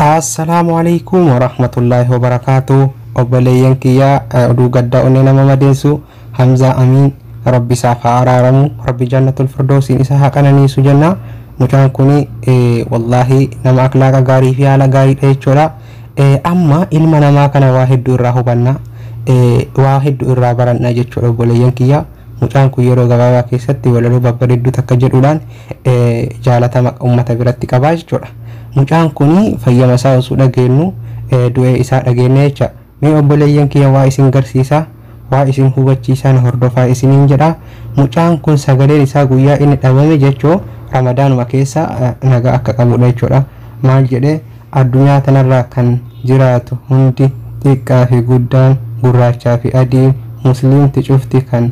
Assalamualaikum warahmatullahi wabarakatuh. Obboleeyyan kiyya oduu gaddaa onnee nama madeessu Hamza Amin rabbi isaaf haa araaramu, rabbi jannatul firdoosiin isa haa qananiisu jenna. Mucaan kuni wallahi nama akhlaaqa gaarii fi haala gaariidha jechuudha. Amma ilma namaa kana waa hedduu irraa hubanna, waa hedduu irraa baranna jechuudha obboleeyyan kiyya. Mucaan kun yeroo gabaabaa keessatti walaloo babbareedduu takka jedhuudhaan jaalatama uummata biratti qabaa jechuudha. Mucaan kuni fayyama isaa osoo dhageenyu du'ee isaa dhageenya jecha. Mee obboleeyyan kiyya waa isin garsiisa, waa isin hubachiisan hordofaa isiniin jedha. Mucaan kun sagaleen isaa guyyaa inni dhabame jechuu ramadaanuma keessa nagaa akka qabudha jechuudha. Maal jedhee addunyaa tanarraa kan jiraatu hundi xiqqaa fi guddaan, gurraachaa fi adiin, musliimti cufti kan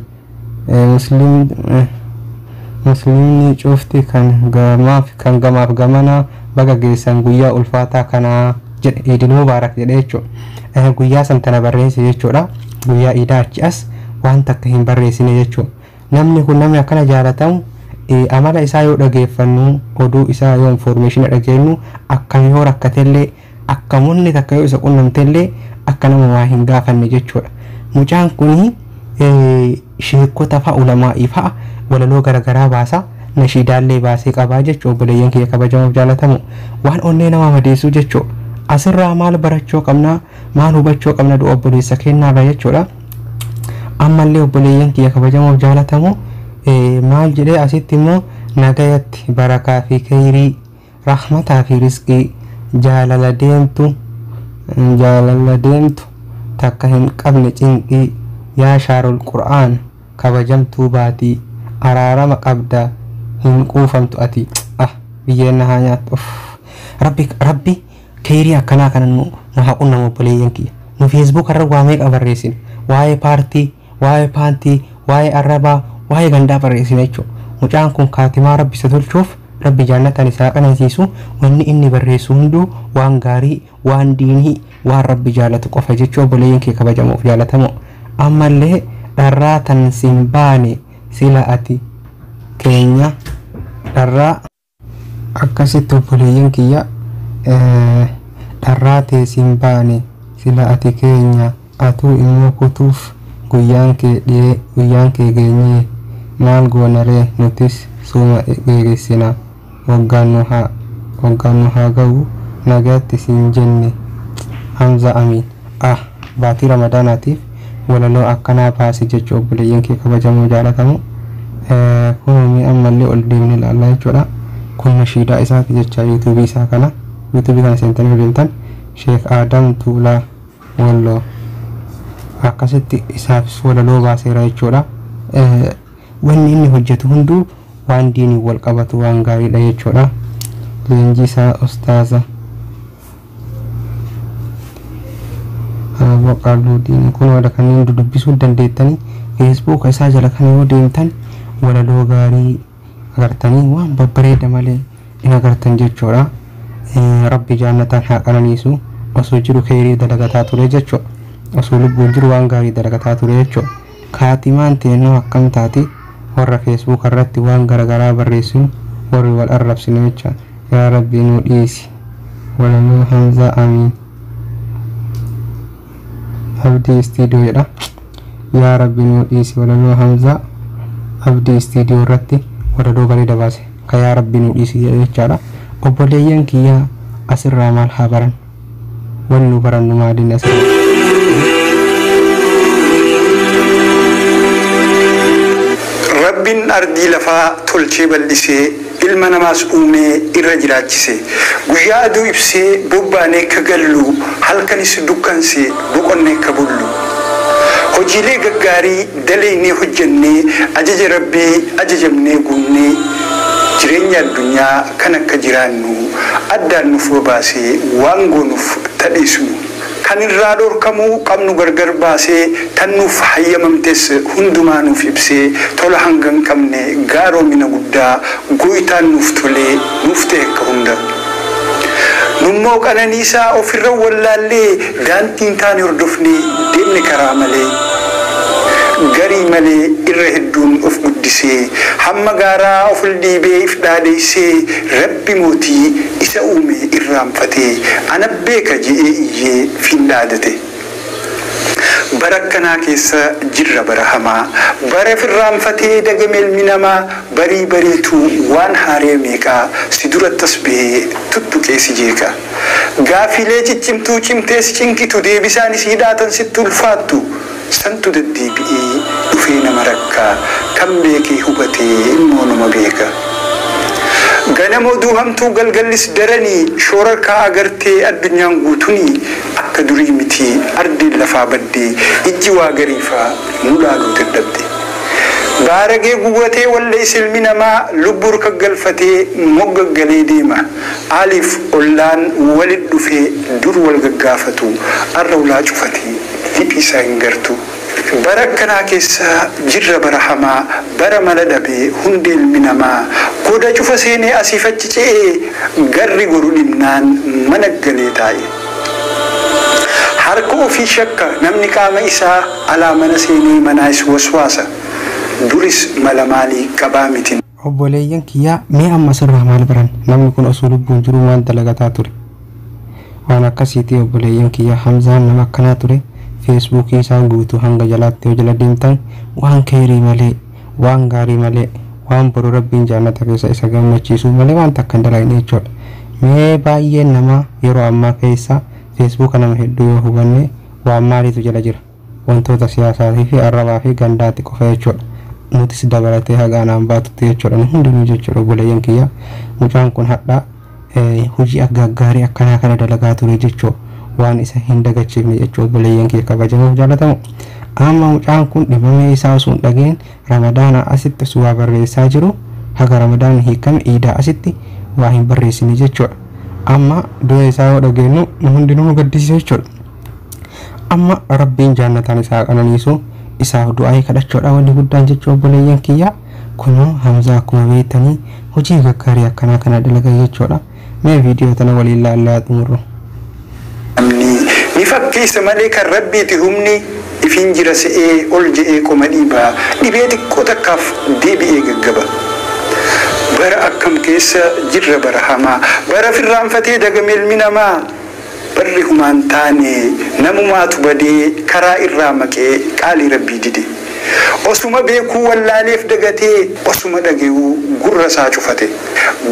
musliimni cufti kan gamaaf gamana baga geessan guyyaa ulfaataa kana jedhe Eid Mubaarak jedhe jechuudha. Guyyaa san tana barreesse jechuudha. Guyyaa Iidaa achi as waan takka hin barreessine jechuudha. Namni kun namni akkana jaalatamu amala isaa yoo dhageeffannu, oduu isaa yoo information dhageenyu, akkam yoo rakkatellee, akkamunni takka yoo isa qunnamtellee akka nama waa hin gaafanne jechuudha. Mucaan kuni sheekota fa'a, ulamaa'ii fa'a walaloo garaagaraa baasa, nashiidaallee baasee qabaa jechuudha. Obboleeyyan kiyya kabajamuuf jaalatamu waan onnee nama madeessu jechuudha. Asirraa maal barachuu qabna, maal hubachuu qabna du'a obboleessa kennaarra jechuudha. Ammallee obboleeyyan kiyya kabajamuuf jaalatamu maal jedhee asitti immoo nagayatti barakaa fi khayrii, rahmataa fi rizqii, jaalala deemtu takka hin qabne cinqii, yaa shaarul qur'aan kabajamtuu baatii, araarama qabda hin quufamtu ati. Biyyeenna haa nyaattu. Rabbi khayrii akkanaa kana nu haa qunnamu obboleeyyan kiyya. Nu Facebook irra waa meeqa barreessine, waa'ee paartii, waa'ee paantii, waa'ee arrabaa, waa'ee gandaa barreessine jechuudha. Mucaan kun kaatimaa rabbi isa tolchuuf rabbi jaannatan isaa qanansiisu wanni inni barreessu hunduu waan gaarii, waan diinii, waan rabbi jaalatu qofa jechuudha obboleeyyan kiyya kabajamuuf jaalatamu. Ammallee dharraa tan sin baane sila ati keenya dharraa akkasitti obboleeyyan kiyya dharraa tee sin baane sila ati keenya atuu immoo kutuuf guyyaan kee geenyee maal goonaree nutis suma geegessina waggaan nu haa ga'u nagaatti siin jenne. Hamza Amin baatii ramadaanaatiif walaloo akkanaa baase jechuu obboleeyyan kee kabajamuu jaalatamu. Kun ammallee ol deemne ilaallaa jechuudha. Kun nashiidaa isaati jecha yuutuubii isaa kana. Yuutuubii kana seentanii deemtan Sheek Adam Tuulaa Walloo akkasitti isaaf walaloo baaseera jechuudha. Wanni inni hojjetu hunduu waan diinii wal qabatu waan gaariidha jechuudha. Leenjii isaa ustaaza Boqaaluu diinii kun wada kanneen dubbisuu dandeettanii Facebook isaa jala kan yoo deemtan walaloo gaarii agartanii waan babbareeda malee in agartan jechuudha. Rabbi jaannatan haa qananiisu. Osoo jiru khayrii dalagataa ture jechuudha. Osoo lubbuun jiru waan gaarii dalagataa ture jechuudha. Kaatimaan teennoo akkam taati warra Facebook irratti waan garaagaraa barreessinu warri wal arrabsinu jecha. Yaa Rabbi nu dhiisi. Walaloo Hamza Amin Abdii Studio jedha. Yaa Rabbi nu dhiisi walaloo Hamza Abdii Studio irratti walaloo bareeda baase ka yaa Rabbi nu dhiisi jechaadha. Obboleeyyan kiyya asirraa maal haa baran? Wanni nu barannu maaliin asirraa? Rabbiin ardii lafaa tolchee bal'isee ilma namaas uumee irra jiraachise. Guyyaa aduu ibsee bobbaanee akka gallu, halkanis dukkansee boqonnee akka bullu. Hojiilee gaggaarii dalaynee hojjennee ajaja rabbii ajajamnee guunnee jireenya addunyaa kan akka jiraannu addaan nuuf baasee waan goonuuf tadhiisnu. Kan irraa dhorkamuu qabnu gargar baasee tan nuuf hayyamamtes hundumaa nuuf ibsee tola hanga hin qabne gaaromina guddaa gooytaan nuuf tolee nuuf ta'e akka hunda. Nummoo qananiisaa ofirra wallaallee daantiin taane hordofnee deemne karaa malee. Garii malee irra hedduun of guddisee hamma gaaraa of dhiibee if dhaadeessee rabbi mootii isa uume irra irraanfatee ana beeka je'ee iyyee findaadate. Barakkana keessa jirra barahamaa bara firraanfatee dagame ilmi namaa barii bariitu waan haaree meeqaa si durattas bahee tuttuqee si jeeqa. Gaafilee ciccimtuu cimtees cinqitu deebisaan isii dhaatan sitti ulfaattu santu deddeebi'ee dhufee nama rakkaa kan beekee hubatee immoo nama beeka. Ganama duuhamtuu galgallis daranii shoorarkaa agartee addunyaan guutunii akka durii miti ardiin lafaa baddee ijji waa gariifaa nu laaluu dadhabde. Baaragee gubatee wallee ilmi namaa lubbuu galfatee moggaggalee deema. Aliif ollaan walit dhufee dur wal gaggaafatu arra ulaa cufatee liphii isaa hin gartu. Barakkana keessa jirra barahamaa bara mala dhabee hundi ilmi namaa goda cufa seenee asiif achi ce'ee garri goru dhimnaan mana galee taa'e. Harka ofii shakka namni qaama isaa alaa mana seenee manaas waswaasa duris mala maalii qabaa mitin. Obboleeyyan kiyyaa mee amma sirraa maal baran namni kun osoo lubbuun jiru waan dalagataa ture. Waan akkasiitii obboleeyyan kiyyaa Hamzaan nama akkanaa ture. Facebook isaa guutuu hanga jalaatti yoo jala deemtan waan keerii malee waan gaarii malee waan boru rabbiin jaannata keessa isa gammachiisu malee waan takka hin dalagne jechuudha. Mee baay'een nama yeroo ammaa keessa Facebook nama hedduu yoo hubanne waan maaliitu jala jira wantoota siyaasaatii fi arrabaa fi gandaatti qofa jechuudha. Nutis dabalatee hagaan baatutti jechuudha hundinuu jechuudha obboleeyyan kiyyaa mucaan kun hadhaa hojii aggaaggaarii akkanaa kana dalagaa ture jechuudha. Waan isa hin dagachiifne jechuudha obboleeyyan kiyya kabajamuuf jaalatamu. Amma mucaan kun dhibamee isaa osoo hin dhageen ramadaana asitti suwaa barreessaa jiru haga ramadaan hiikame iidaa asitti waa hin barreessine jechuudha. Amma du'a isaa yoo dhageenyu hundinuu nu gaddisiisa jechuudha. Amma rabbiin jannataan isaa qananiisu isaaf du'aa kadhachuudha wanni guddaan jechuudha obboleeyyan kiyya. Kunoo Hamzaa akkuma beektanii hojii gaggaarii akkanaa kana dalagaa jechuudha. Mee viidiyoo tana waliin ilaallaa xumurru. Ni fakkeessa malee kan rabbiiti humni ifiin jira se'ee ol je'ee qoma dhiibaa dhibee xiqqoo takkaaf deebi'ee gaggaba. Bara akkam keessa jirra barahamaa bara firraanfatee dagame ilmi namaa barri humaan taane namumaatu badee karaa irraa maqee qaalii rabbii dide. Osuma beekuu wallaaleef dagatee osuma dhageewuu gurra isaa cufate.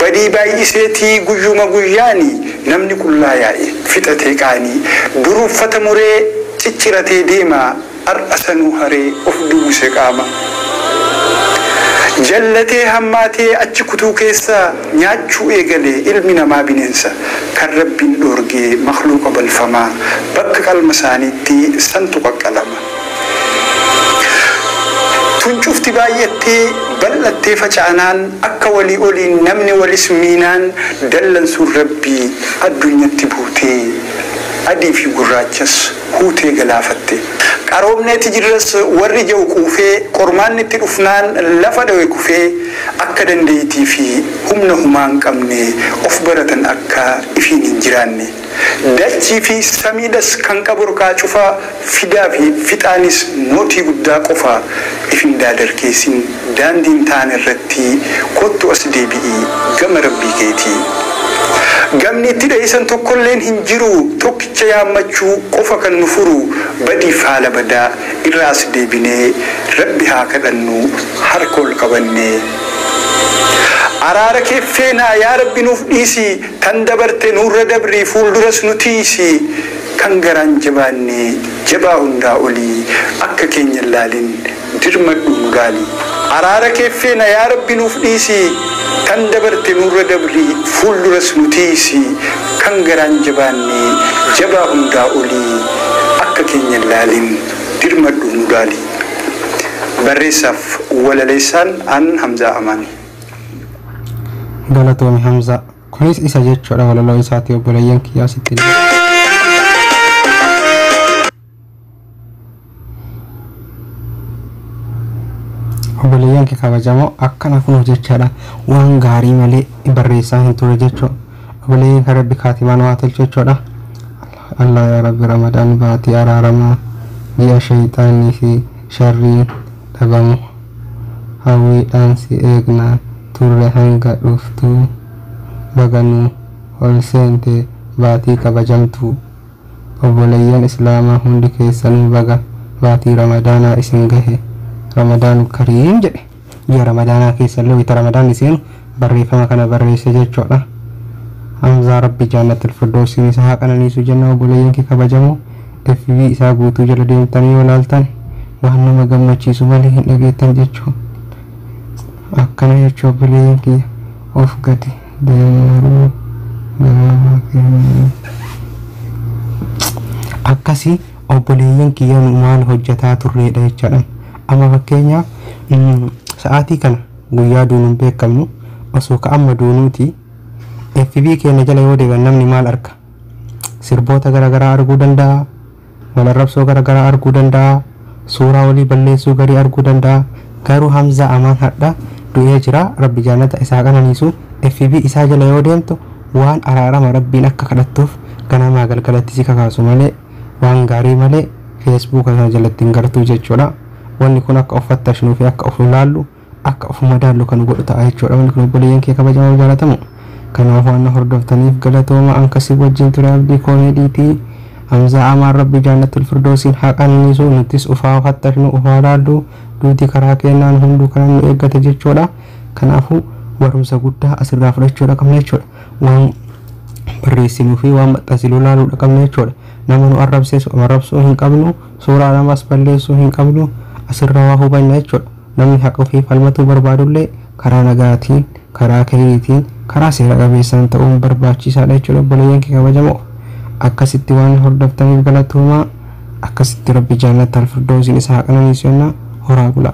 Badii baay'iseetii guyyuma guyyaanii namni qullaa yaa'e fixatee qaanii dur uffata muree cicciratee deemaa har'a sanuu haree of duwwise qaama. Jallatee hammaatee achi kutuu keessaa nyaachuu eegalee ilmi namaa bineensa kan rabbiin dhoorgee makhluuqa balfamaa bakka qalma isaaniitti santu qaqqalama. Tuncufti baay'attee bal'attee faca'anaan akka walii oliin namni walis miinaan dallansuun rabbii addunyatti buutee adii fi gurraachas huutee galaafatte. Qaroomneetti jirras warri jiru quufee qormaanni itti dhufnaan lafa dhawe kufee akka dandeettii fi humna humaan qabne of baratan akka ifiin hin jiraanne. Dachii fi samiidhas kan qaburqaa cufaa fidaa fi fixaanis mootii guddaa qofaa ifin daadarkeessin daandiin taan irratti kottu as deebi'ii gama rabbii keetii. Gamni itti dheessan tokkolleen hin jiru tokkicha yaammachuu qofa kan nu furu badiif haala badaa irraas deebinee rabbi haa kadhannu harka ol qabannee. Araara keeffeenaa yaa rabbi nuuf dhiisi tan dabarte nurra dabrii fuulduras nu tiisi kan garaan jabaanne jabaa hundaa olii akka keenya laalin dirmadhu nu gaali. Araara keeffeenaa yaa rabbi nuuf dhiisi tan dabarte nurra dabrii fuulduras nu tiisi kan garaan jabaanne jabaa hundaa olii akka keenya laalin dirmadhu nu gaali. Barreessaaf walaleessaan an Hamzaa Amaan. Galatoomi Hamzaa kunis isa jechuudha walaloo isaati obboleeyyan kiyyaa sitti obboleeyyan kee kabajamoo akkana kun jechaadha waan gaarii malee barreessaa hin ture jechuudha obboleeyyan kan rabbi kaatimaan waa tolchu jechuudha. Allah yaa rabbi ramadaan baatii araaramaa ji'a shayxaanii fi sharriin dhabamu hawwiidhaan si eegnaa turre hanga dhuftuu baganuu ol seente baatii kabajamtuu obboleeyyan islaamaa hundi keessanuu baga baatii ramadaanaa isin gahe ramadaanu kariim jedhe ji'a ramadaanaa keessallee wayita ramadaan isin barreeffama kana barreesse jechuudha. Hamzaa rabbi jaannatul firdawsiin isa haa qananiisu jenna obboleeyyan kee kabajamoo FB isaa guutuu jala deemtanii yoo ilaaltan waan nama gammachiisu malee hin dhageettan jechuu akkana jechuu obboleeyyan kiyya of gadi deemaruu akkasii obboleeyyan kiyya nu maal hojjetaa turreedha jechaadha. Amma fakkeenyaaf sa'aatii kana guyyaa duunuun beekamnu osoo ka amma duunuuti FB keenya jala yoo deeban namni maal arga sirboota garaagaraa arguu danda'a walarrabsoo garaagaraa arguu danda'a suuraa walii balleessuu garii arguu danda'a. Garuu Hamzaa Amaan hadha du'ee jira rabbi jaannata isaa qananiisu FB isaa jala yoo deemtu waan araarama rabbiin akka kadhattuuf ganamaa galgalatti si kakaasu malee waan gaarii malee Facebook kana jalatti hin gartuu jechuudha. Wanni kun akka uffattashnu fi akka of ilaallu akka of madaallu kan godhu ta'a jechuudha. Wanni kun obboleeyyan kee kabajamoo jaalatamu kanaaf waan hordoftaniif galatooma ankasii wajjin ture abdii koomeediitii Hamzaa Amaan rabbi jaannatul firdawsiin haa qananiisu nutis ufaa ufattashnu ufaa ilaallu duuti karaa kennaan hunduu kanan nu eeggate jechuudha. Kanaafuu barumsa guddaa asirraa fudhachuudha qabna jechuudha. Waan barreessinuu fi waan maxxansinuu ilaaluudha qabna jechuudha. Nama nu arrabsuu hin qabnu suuraa namas balleessuu hin qabnu asirraa waa hubanna jechuudha. Namni haqa ofii falmatuu barbaadullee karaa nagaatiin karaa kiriitiin karaa seera qabeessaan ta'uun barbaachisaadha jechuudha obboleeyyan kee kabajamoo. Akkasitti waan hordoftaniif galatoomaa akkasitti rabbi jaannatul firdawsiin isa haa qananiisu jenna horaa bulaa.